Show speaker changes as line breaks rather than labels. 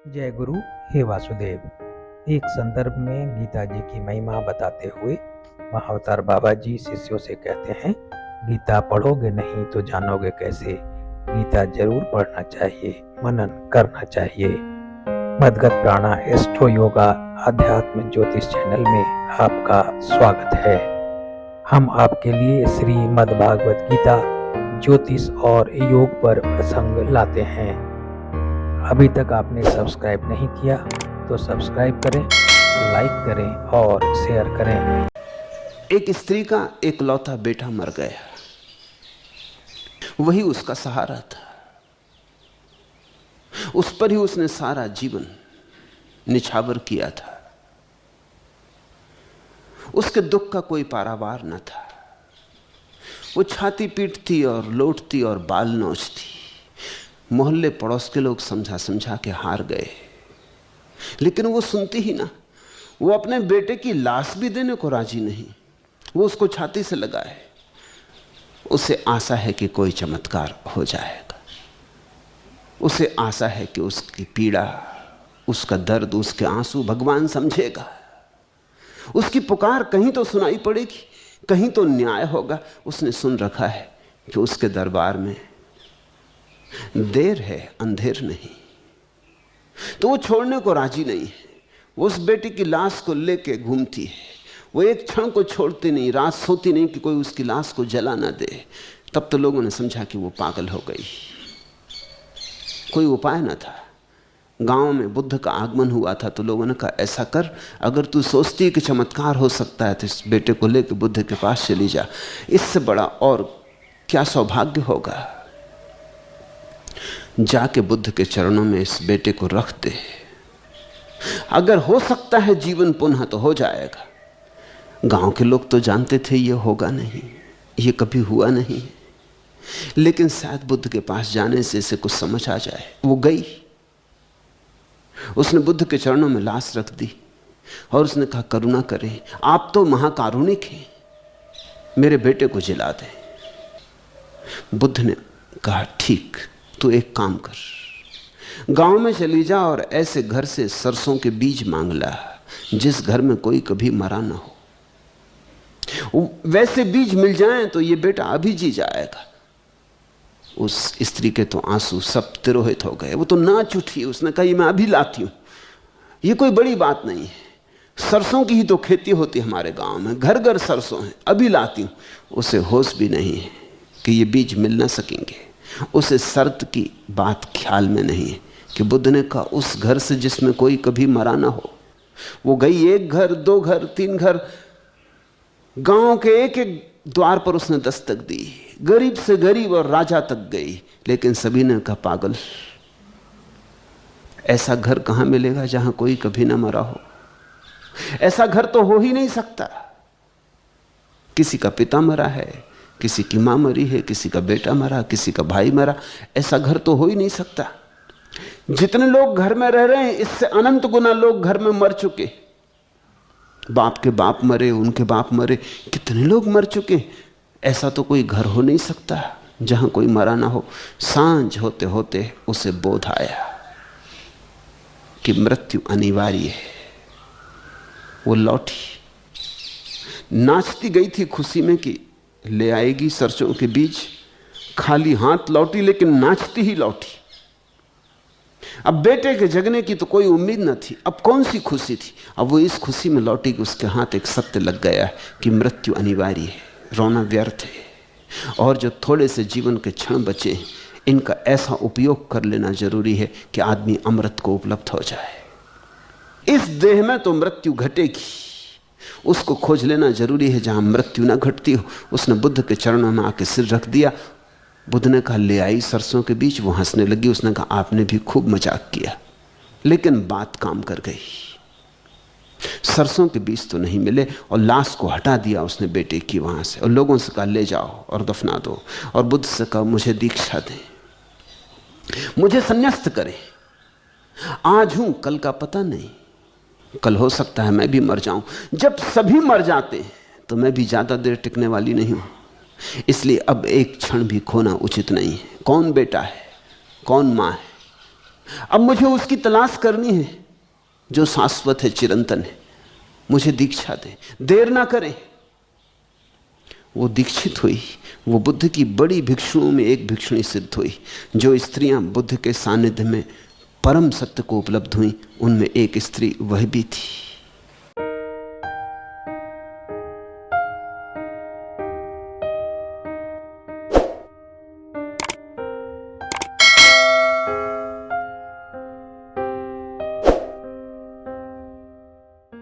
जय गुरु हे वासुदेव। एक संदर्भ में गीता जी की महिमा बताते हुए महाअवतार बाबा जी शिष्यों से कहते हैं, गीता पढ़ोगे नहीं तो जानोगे कैसे। गीता जरूर पढ़ना चाहिए, मनन करना चाहिए। मदगत प्राणा एस्ट्रो योगा आध्यात्म ज्योतिष चैनल में आपका स्वागत है। हम आपके लिए श्रीमद् भागवत गीता ज्योतिष और योग पर प्रसंग लाते हैं। अभी तक आपने सब्सक्राइब नहीं किया तो सब्सक्राइब करें, लाइक करें और शेयर करें।
एक स्त्री का एकलौता बेटा मर गया, वही उसका सहारा था। उस पर ही उसने सारा जीवन निछावर किया था। उसके दुख का कोई पारावार न था। वो छाती पीटती और लौटती और बाल नोचती। मोहल्ले पड़ोस के लोग समझा समझा के हार गए, लेकिन वो सुनती ही ना। वो अपने बेटे की लाश भी देने को राजी नहीं। वो उसको छाती से लगाए। उसे आशा है कि कोई चमत्कार हो जाएगा। उसे आशा है कि उसकी पीड़ा, उसका दर्द, उसके आंसू भगवान समझेगा। उसकी पुकार कहीं तो सुनाई पड़ेगी, कहीं तो न्याय होगा। उसने सुन रखा है कि उसके दरबार में देर है, अंधेर नहीं। तो वो छोड़ने को राजी नहीं है। वो उस बेटी की लाश को लेके घूमती है। वो एक क्षण को छोड़ती नहीं, रात सोती नहीं कि कोई उसकी लाश को जला ना दे। तब तो लोगों ने समझा कि वो पागल हो गई। कोई उपाय न था। गांव में बुद्ध का आगमन हुआ था तो लोगों ने कहा, ऐसा कर, अगर तू सोचती है कि चमत्कार हो सकता है तो इस बेटे को लेकर बुद्ध के पास चली जा। इससे बड़ा और क्या सौभाग्य होगा। जाके बुद्ध के चरणों में इस बेटे को रख दे। अगर हो सकता है जीवन पुनः तो हो जाएगा। गांव के लोग तो जानते थे ये होगा नहीं, ये कभी हुआ नहीं, लेकिन शायद बुद्ध के पास जाने से इसे कुछ समझ आ जाए। वो गई। उसने बुद्ध के चरणों में लाश रख दी और उसने कहा, करुणा करें, आप तो महाकारुणिक हैं, मेरे बेटे को जिला दें। बुद्ध ने कहा, ठीक, तू एक काम कर, गांव में चली जा और ऐसे घर से सरसों के बीज मांग ला जिस घर में कोई कभी मरा ना हो। वैसे बीज मिल जाएं तो ये बेटा अभी जी जाएगा। उस स्त्री के तो आंसू सब तिरोहित हो गए। वो तो नाच उठी। उसने कहा, मैं अभी लाती हूं, ये कोई बड़ी बात नहीं है। सरसों की ही तो खेती होती हमारे गांव में, घर घर सरसों है, अभी लाती हूं। उसे होश भी नहीं है कि ये बीज मिल ना सकेंगे। उसे शर्त की बात ख्याल में नहीं है कि बुद्ध ने कहा उस घर से जिसमें कोई कभी मरा ना हो। वो गई, एक घर, दो घर, तीन घर, गांव के एक एक द्वार पर उसने दस्तक दी। गरीब से गरीब और राजा तक गई, लेकिन सभी ने कहा, पागल, ऐसा घर कहां मिलेगा जहां कोई कभी ना मरा हो। ऐसा घर तो हो ही नहीं सकता। किसी का पिता मरा है, किसी की मां मरी है, किसी का बेटा मरा, किसी का भाई मरा। ऐसा घर तो हो ही नहीं सकता। जितने लोग घर में रह रहे हैं, इससे अनंत गुना लोग घर में मर चुके। बाप के बाप मरे, उनके बाप मरे, कितने लोग मर चुके। ऐसा तो कोई घर हो नहीं सकता जहां कोई मरा ना हो। सांझ होते होते उसे बोध आया कि मृत्यु अनिवार्य है। वो लौटी, नाचती गई थी खुशी में कि ले आएगी सरसों के बीज। खाली हाथ लौटी, लेकिन नाचती ही लौटी। अब बेटे के जगने की तो कोई उम्मीद न थी। अब कौन सी खुशी थी। अब वो इस खुशी में लौटी कि उसके हाथ एक सत्य लग गया है कि मृत्यु अनिवार्य है, रोना व्यर्थ है, और जो थोड़े से जीवन के क्षण बचे हैं, इनका ऐसा उपयोग कर लेना जरूरी है कि आदमी अमृत को उपलब्ध हो जाए। इस देह में तो मृत्यु घटेगी, उसको खोज लेना जरूरी है जहां मृत्यु ना घटती हो। उसने बुद्ध के चरणों में आके सिर रख दिया। बुद्ध ने कहा, ले आई सरसों के बीच। वो हंसने लगी। उसने कहा, आपने भी खूब मजाक किया, लेकिन बात काम कर गई। सरसों के बीज तो नहीं मिले और लाश को हटा दिया उसने बेटे की वहां से, और लोगों से कहा, ले जाओ और दफना दो। और बुद्ध से कहा, मुझे दीक्षा दें, मुझे संन्यास्त करें। आज हूं, कल का पता नहीं। कल हो सकता है मैं भी मर जाऊं। जब सभी मर जाते हैं तो मैं भी ज्यादा देर टिकने वाली नहीं हूं। इसलिए अब एक क्षण भी खोना उचित नहीं है। कौन बेटा है, कौन मां है, अब मुझे उसकी तलाश करनी है जो शाश्वत है, चिरंतन है। मुझे दीक्षा दे, देर ना करें। वो दीक्षित हुई। वो बुद्ध की बड़ी भिक्षुओं में एक भिक्षुणी सिद्ध हुई। जो स्त्रियां बुद्ध के सानिध्य में परम सत्य को उपलब्ध हुई, उनमें एक स्त्री वह भी थी।